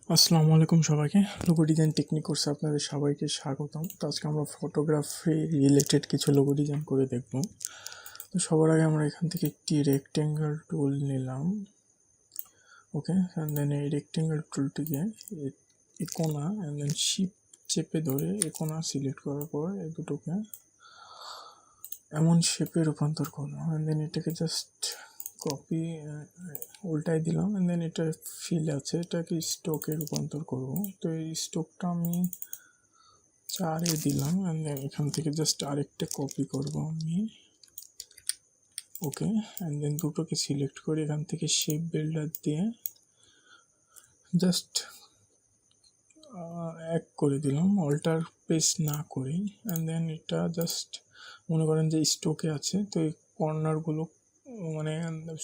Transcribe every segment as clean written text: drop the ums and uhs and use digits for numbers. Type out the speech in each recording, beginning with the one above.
আসসালামু আলাইকুম সবাইকে। লোগো ডিজাইন টেকনিক কোর্সে আপনাদের সবাইকে স্বাগতম। তো আজকে আমরা ফটোগ্রাফি রিলেটেড কিছু লোগো ডিজাইন করে দেখব। তো সবার আগে আমরা এখান থেকে একটি রেক্টেঙ্গেল টুল নিলাম। ওকে, অ্যান্ড দেন এই রেক্টেঙ্গেল টুলটিকে এই কোণা অ্যান্ড দেন শিপ চেপে ধরে এই কোণা সিলেক্ট করার পর এই দুটোকে এমন শেপে রূপান্তর করবো। অ্যান্ড দেন এটাকে জাস্ট কপি উল্টাই দিলাম। অ্যান্ড দেন এটা ফিল আছে, এটাকে স্টোকে রূপান্তর করব। তো এই স্টোকটা আমি 4-এ দিলাম। অ্যান্ড দেন এখান থেকে জাস্ট আরেকটা কপি করব আমি। ওকে, অ্যান্ড দেন দুটোকে সিলেক্ট করে এখান থেকে শেপ বিল্ডার দিয়ে জাস্ট এক করে দিলাম, অল্টার প্রেস না করেই। অ্যান্ড দেন এটা জাস্ট মনে করেন যে স্টোকে আছে, তো এই কর্নারগুলো মানে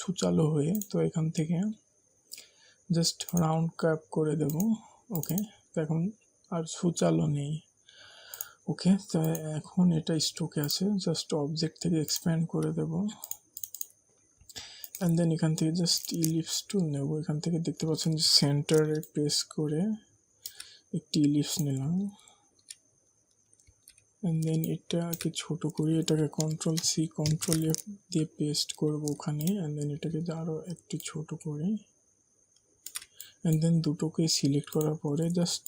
সুচালো হয়ে, তো এখান থেকে জাস্ট রাউন্ড ক্যাপ করে দেব। ওকে, তো এখন আর সুচালো নেই। ওকে, তো এখন এটা স্টোকে আছে, জাস্ট অবজেক্ট থেকে এক্সপ্যান্ড করে দেব। অ্যান্ড দেন এখান থেকে জাস্ট ইলিপস টুল নেব। এখান থেকে দেখতে পাচ্ছেন যে সেন্টারে প্রেস করে একটি ইলিপস নিলাম। অ্যান্ড দেন এটাকে ছোট করি, এটাকে কন্ট্রোল-C কন্ট্রোল-F দিয়ে পেস্ট করব ওখানে। অ্যান্ড দেন এটাকে আরও একটু ছোট করি। অ্যান্ড দেন দুটোকে সিলেক্ট করার পরে জাস্ট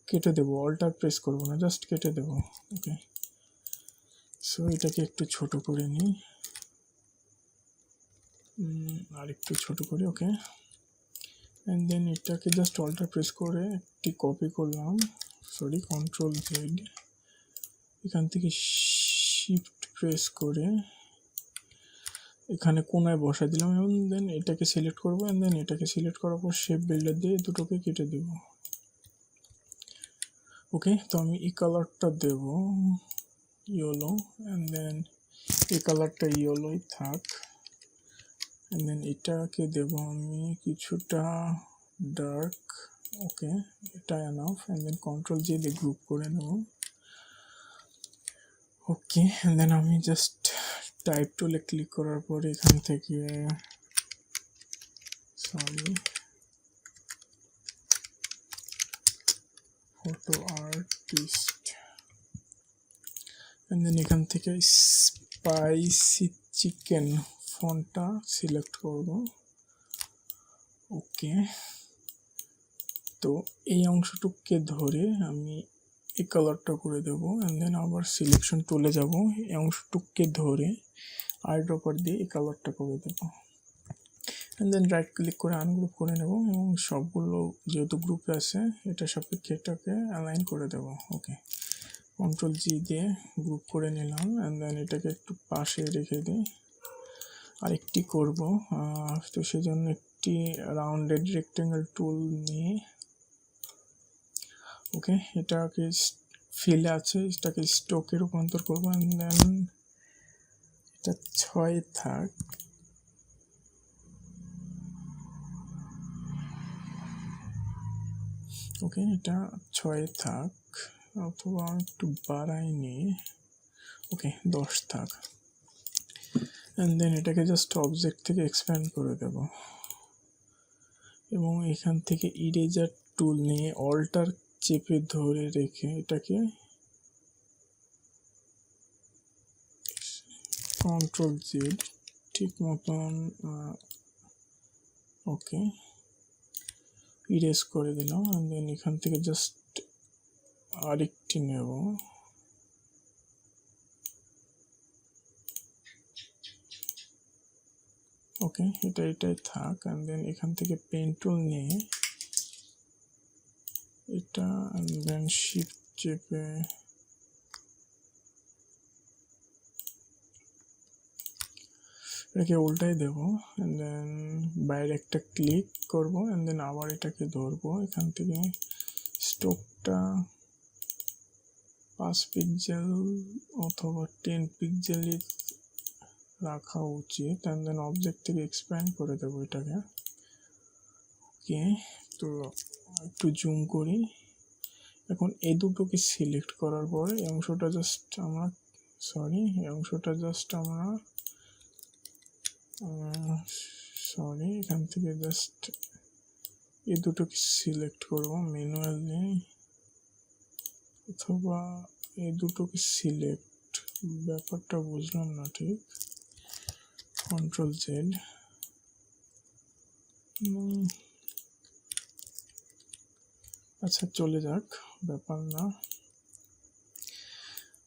কেটে দেবো, অল্টার প্রেস করব না, জাস্ট কেটে দেব। ওকে, সো এটাকে একটু ছোট করে নিই, আর একটু ছোট করি। ওকে, অ্যান্ড দেন এটাকে জাস্ট অল্টার প্রেস করে একটি কপি করলাম, সরি কন্ট্রোল-Z, এখান থেকে শিফট প্রেস করে এখানে কোনায় বসা দিলাম। এবং দেন এটাকে সিলেক্ট করব। অ্যান্ড দেন এটাকে সিলেক্ট করার পর শেপ বিল্ডার দিয়ে দুটোকে কেটে দেব। ওকে, তো আমি এই কালারটা দেব ইয়েলো, অ্যান্ড দেন এই কালারটা ইয়েলোই থাক। অ্যান্ড দেন এটাকে দেব আমি কিছুটা ডার্ক। ওকে, এটা এনাফ। অ্যান্ড দেন কন্ট্রোল-J দিয়ে গ্রুপ করে নেব। ওকে, অ্যান্ড দেন আমি জাস্ট টাইপ টুলে ক্লিক করার পরে এখান থেকে ফটো আর্টিস্ট, অ্যান্ড দেন এখান থেকে স্পাইসি চিকেন ফন্টটা সিলেক্ট করব। ওকে, তো এই অংশটুকুকে ধরে আমি এই কালারটা করে দেব। অ্যান্ড দেন আবার সিলেকশন টুলে যাব, এই অংশটুকুকে ধরে আইড্রপার দিয়ে এই কালারটা করে দেব। অ্যান্ড দেন রাইট ক্লিক করে আনগ্রুপ করে নেব, এবং সবগুলো যেহেতু গ্রুপে আছে এটা সাপেক্ষে এটাকে অ্যালাইন করে দেব। ওকে, কন্ট্রোল-G দিয়ে গ্রুপ করে নিলাম। অ্যান্ড দেন এটাকে একটু পাশে রেখে দিই, আরেকটি করব। তো সেজন্য একটি রাউন্ডেড রেক্টেঙ্গেল টুল নিয়ে, ওকে, এটাকে ফিলে আছে, এটাকে স্টোকে রূপান্তর করবো। অ্যান্ড দেন এটা 6 থাক। ওকে, এটা 6 থাক, অথবা আমি একটু বাড়াই নিই। ওকে, 10 থাক। অ্যান্ড দেন এটাকে জাস্ট অবজেক্ট থেকে এক্সপ্যান্ড করে দেব, এবং এখান থেকে ইরেজার টুল নিয়ে অল্টার চেপে ধরে রেখে এটাকে কন্ট্রোল-Z ঠিক মতন ওকে ইরেজ করে দিলাম। অ্যান্ড দেন এখান থেকে জাস্ট আরেকটি নেব। ওকে, এটাই থাক। অ্যান্ড দেন এখান থেকে পেন টুল নিয়ে এটা, অ্যান্ড দেন শিফট চেপে এটাকে উল্টাই দেব। অ্যান্ড দেন বাইরে একটা ক্লিক করব। অ্যান্ড দেন আবার এটাকে ধরবো, এখান থেকে স্টোকটা 5 পিক্সেল অথবা 10 পিক্সেলই রাখা উচিত। অ্যান্ড দেন অবজেক্ট থেকে এক্সপ্যান্ড করে দেবো এটাকে। ওকে, তো একটু জুম করি। এখন এই দুটোকে সিলেক্ট করার পরে এই অংশটা জাস্ট আমরা এখান থেকে জাস্ট এই দুটোকে সিলেক্ট করব ম্যানুয়ালি, অথবা এই দুটোকে সিলেক্ট, ব্যাপারটা বুঝলাম না ঠিক। কন্ট্রোল জেড, আচ্ছা চলে যাক, ব্যাপার না।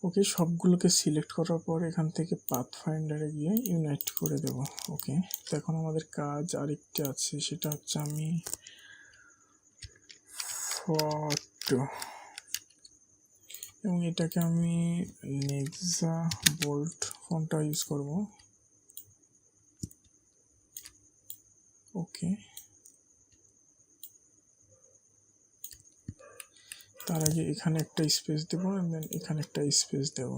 ওকে, সবগুলোকে সিলেক্ট করার পর এখান থেকে পাথ ফাইন্ডারে গিয়ে ইউনাইট করে দেব। ওকে, তো এখন আমাদের কাজ আরেকটা আছে, সেটা হচ্ছে আমি ফটো, এবং এটাকে আমি নেক্সা বোল্ট ফন্টটা ইউজ করব। ওকে, তার আগে এখানে একটা স্পেস দেব, দেন এখানে একটা স্পেস দেব।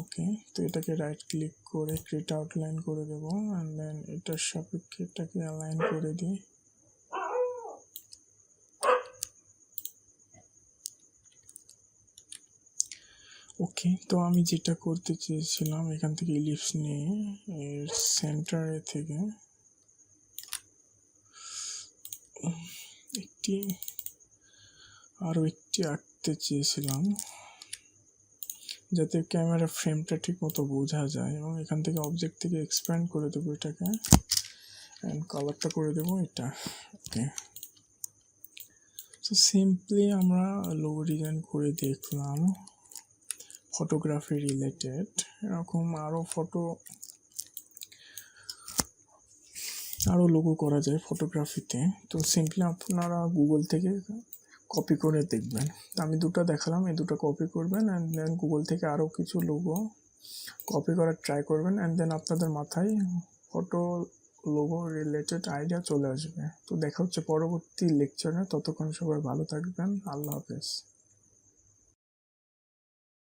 ওকে, তো এটাকে রাইট ক্লিক করে ক্রিয়েট আউটলাইন করে দেব, অ্যান্ড দেন এটার সাপেক্ষে এটাকে অ্যালাইন করে দিই। ওকে, তো আমি যেটা করতে চেয়েছিলাম, এখান থেকে ইলিপস নিয়ে এর সেন্টারে থেকে আরও একটি আঁকতে চেয়েছিলাম, যাতে ক্যামেরা ফ্রেমটা ঠিক মতো বোঝা যায়, এবং এখান থেকে অবজেক্ট থেকে এক্সপ্যান্ড করে দেবো এটাকে, অ্যান্ড কালারটা করে দেবো এটা। ওকে, তো সিম্পলি আমরা লোগো ডিজাইন করে দেখলাম ফটোগ্রাফি রিলেটেড। এরকম আরও লোগো করা যায় ফটোগ্রাফিতে। তো সিম্পলি আপনারা গুগল থেকে কপি করে দেখবেন। আমি দুটো দেখালাম, এই দুটো কপি করবেন, অ্যান্ড দেন গুগল থেকে আরও কিছু লোগো কপি করার ট্রাই করবেন, অ্যান্ড দেন আপনাদের মাথায় ফটো লোগো রিলেটেড আইডিয়া চলে আসবে। তো দেখা হচ্ছে পরবর্তী লেকচারে, ততক্ষণ সবাই ভালো থাকবেন, আল্লাহ হাফেজ।